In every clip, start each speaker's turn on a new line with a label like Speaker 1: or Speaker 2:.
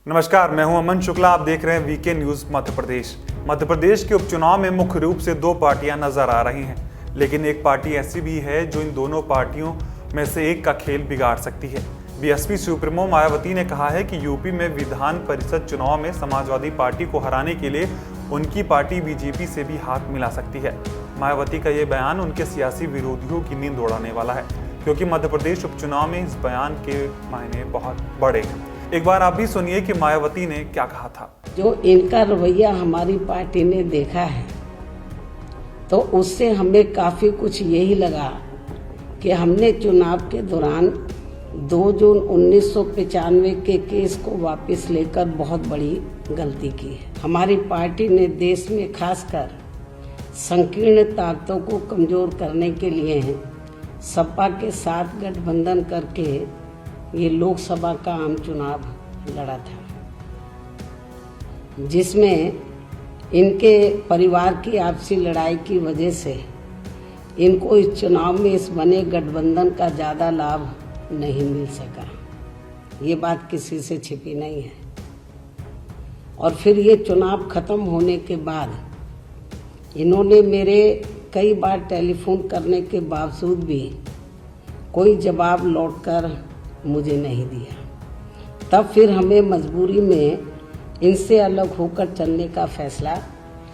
Speaker 1: नमस्कार, मैं हूं अमन शुक्ला। आप देख रहे हैं वीके न्यूज मध्य प्रदेश। मध्य प्रदेश के उपचुनाव में मुख्य रूप से दो पार्टियां नजर आ रही हैं, लेकिन एक पार्टी ऐसी भी है जो इन दोनों पार्टियों में से एक का खेल बिगाड़ सकती है। बीएसपी सुप्रीमो मायावती ने कहा है कि यूपी में विधान परिषद चुनाव में समाजवादी पार्टी को हराने के लिए उनकी पार्टी बीजेपी से भी हाथ मिला सकती है। मायावती का ये बयान उनके सियासी विरोधियों की नींद उड़ाने वाला है, क्योंकि मध्य प्रदेश उपचुनाव में इस बयान के मायने बहुत बड़े हैं। एक बार आप भी सुनिए कि मायावती ने क्या कहा था।
Speaker 2: जो इनका रवैया हमारी पार्टी ने देखा है तो उससे हमें काफी कुछ यही लगा कि हमने चुनाव के दौरान 2 जून 1995 के केस को वापस लेकर बहुत बड़ी गलती की है। हमारी पार्टी ने देश में खासकर संकीर्ण ताकतों को कमजोर करने के लिए सपा के साथ गठबंधन करके ये लोकसभा का आम चुनाव लड़ा था, जिसमें इनके परिवार की आपसी लड़ाई की वजह से इनको इस चुनाव में इस बने गठबंधन का ज़्यादा लाभ नहीं मिल सका। ये बात किसी से छिपी नहीं है। और फिर ये चुनाव खत्म होने के बाद इन्होंने मेरे कई बार टेलीफोन करने के बावजूद भी कोई जवाब लौटकर मुझे नहीं दिया। तब फिर हमें मजबूरी में इनसे अलग होकर चलने का फैसला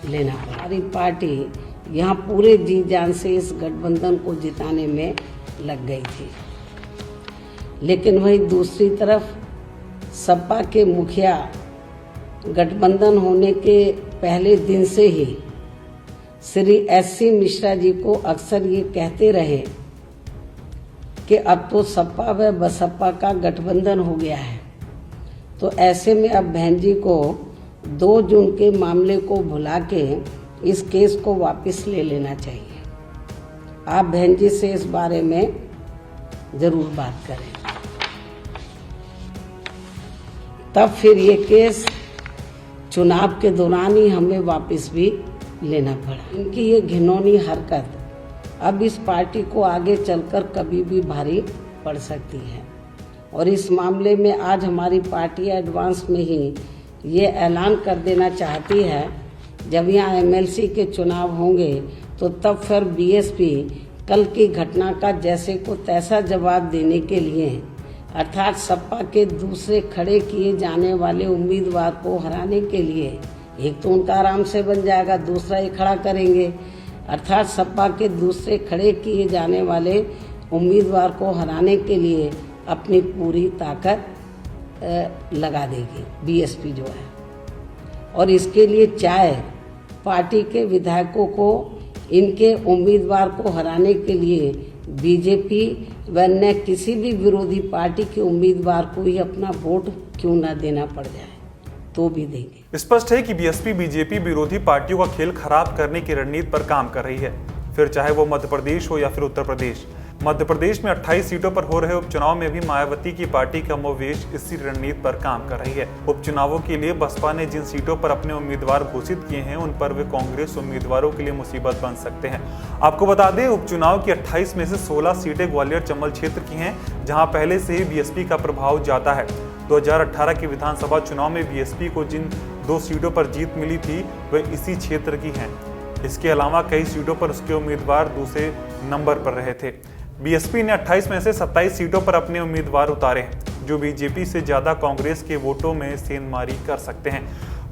Speaker 2: लेना पड़ा। हमारी पार्टी यहाँ पूरे जी जान से इस गठबंधन को जिताने में लग गई थी, लेकिन वही दूसरी तरफ सपा के मुखिया गठबंधन होने के पहले दिन से ही श्री SC मिश्रा जी को अक्सर ये कहते रहे कि अब तो सपा व बसपा का गठबंधन हो गया है, तो ऐसे में अब बहन जी को 2 जून के मामले को भुला के इस केस को वापस ले लेना चाहिए। आप बहन जी से इस बारे में जरूर बात करें। तब फिर ये केस चुनाव के दौरान ही हमें वापस भी लेना पड़ा। इनकी ये घिनौनी हरकत अब इस पार्टी को आगे चलकर कभी भी भारी पड़ सकती है, और इस मामले में आज हमारी पार्टी एडवांस में ही ये ऐलान कर देना चाहती है, जब यहाँ MLC के चुनाव होंगे तो तब फिर BSP कल की घटना का जैसे को तैसा जवाब देने के लिए, अर्थात सपा के दूसरे खड़े किए जाने वाले उम्मीदवार को हराने के लिए, एक तो उनका आराम से बन जाएगा, दूसरा ये खड़ा करेंगे, अर्थात सपा के दूसरे खड़े किए जाने वाले उम्मीदवार को हराने के लिए अपनी पूरी ताकत लगा देगी BSP जो है। और इसके लिए चाहे पार्टी के विधायकों को इनके उम्मीदवार को हराने के लिए BJP व न किसी भी विरोधी पार्टी के उम्मीदवार को ही अपना वोट क्यों न देना पड़ जाए, तो भी देंगे।
Speaker 1: स्पष्ट है कि बीएसपी बीजेपी विरोधी पार्टियों का खेल खराब करने की रणनीति पर काम कर रही है, फिर चाहे वो मध्य प्रदेश हो या फिर उत्तर प्रदेश। मध्य प्रदेश में 28 सीटों पर हो रहे उपचुनाव में भी मायावती की पार्टी कमोवेश इसी रणनीति पर काम कर रही है। उपचुनावों के लिए बसपा ने जिन सीटों पर अपने उम्मीदवार घोषित किए हैं, उन पर वे कांग्रेस उम्मीदवारों के लिए मुसीबत बन सकते हैं। आपको बता दें, उपचुनाव की 28 में से 16 सीटें ग्वालियर चंबल क्षेत्र की हैं, जहां पहले से ही बीएसपी का प्रभाव ज्यादा है। 2018 के विधानसभा चुनाव में बीएसपी को जिन 2 सीटों पर जीत मिली थी वह इसी क्षेत्र की हैं। इसके अलावा कई सीटों पर उसके उम्मीदवार दूसरे नंबर पर रहे थे। बीएसपी ने 28 में से 27 सीटों पर अपने उम्मीदवार उतारे हैं, जो बीजेपी से ज्यादा कांग्रेस के वोटों में सेंधमारी कर सकते हैं।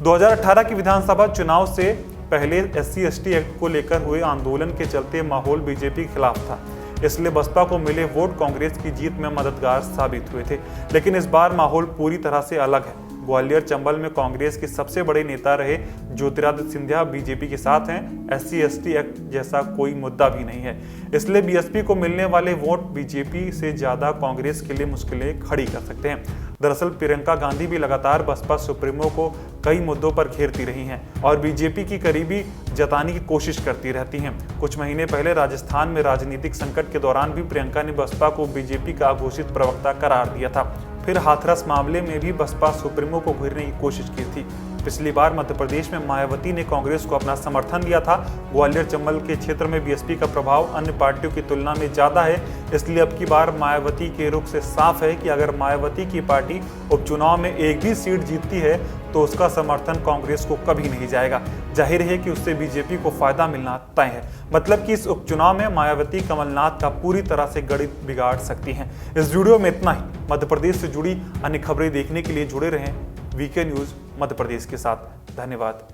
Speaker 1: 2018 की विधानसभा चुनाव से पहले SC/ST एक्ट को लेकर हुए आंदोलन के चलते माहौल बीजेपी के खिलाफ था, इसलिए बसपा को मिले वोट कांग्रेस की जीत में मददगार साबित हुए थे। लेकिन इस बार माहौल पूरी तरह से अलग है। ग्वालियर चंबल में कांग्रेस के सबसे बड़े नेता रहे ज्योतिरादित्य सिंधिया बीजेपी के साथ हैं। SC/ST एक्ट जैसा कोई मुद्दा भी नहीं है, इसलिए बीएसपी को मिलने वाले वोट बीजेपी से ज्यादा कांग्रेस के लिए मुश्किलें खड़ी कर सकते हैं। दरअसल प्रियंका गांधी भी लगातार बसपा सुप्रीमो को कई मुद्दों पर घेरती रही हैं और बीजेपी की करीबी जताने की कोशिश करती रहती हैं। कुछ महीने पहले राजस्थान में राजनीतिक संकट के दौरान भी प्रियंका ने बसपा को बीजेपी का अघोषित प्रवक्ता करार दिया था। फिर हाथरस मामले में भी बसपा सुप्रीमो को घेरने की कोशिश की थी। पिछली बार मध्य प्रदेश में मायावती ने कांग्रेस को अपना समर्थन दिया था। ग्वालियर चंबल के क्षेत्र में बीएसपी का प्रभाव अन्य पार्टियों की तुलना में ज्यादा है, इसलिए अब की बार मायावती के रुख से साफ है कि अगर मायावती की पार्टी उपचुनाव में एक भी सीट जीतती है तो उसका समर्थन कांग्रेस को कभी नहीं जाएगा। जाहिर है कि उससे बीजेपी को फायदा मिलना तय है। मतलब कि इस उपचुनाव में मायावती कमलनाथ का पूरी तरह से गणित बिगाड़ सकती हैं। इस वीडियो में इतना ही। मध्य प्रदेश से जुड़ी अन्य खबरें देखने के लिए जुड़े रहें वीके न्यूज मध्य प्रदेश के साथ। धन्यवाद।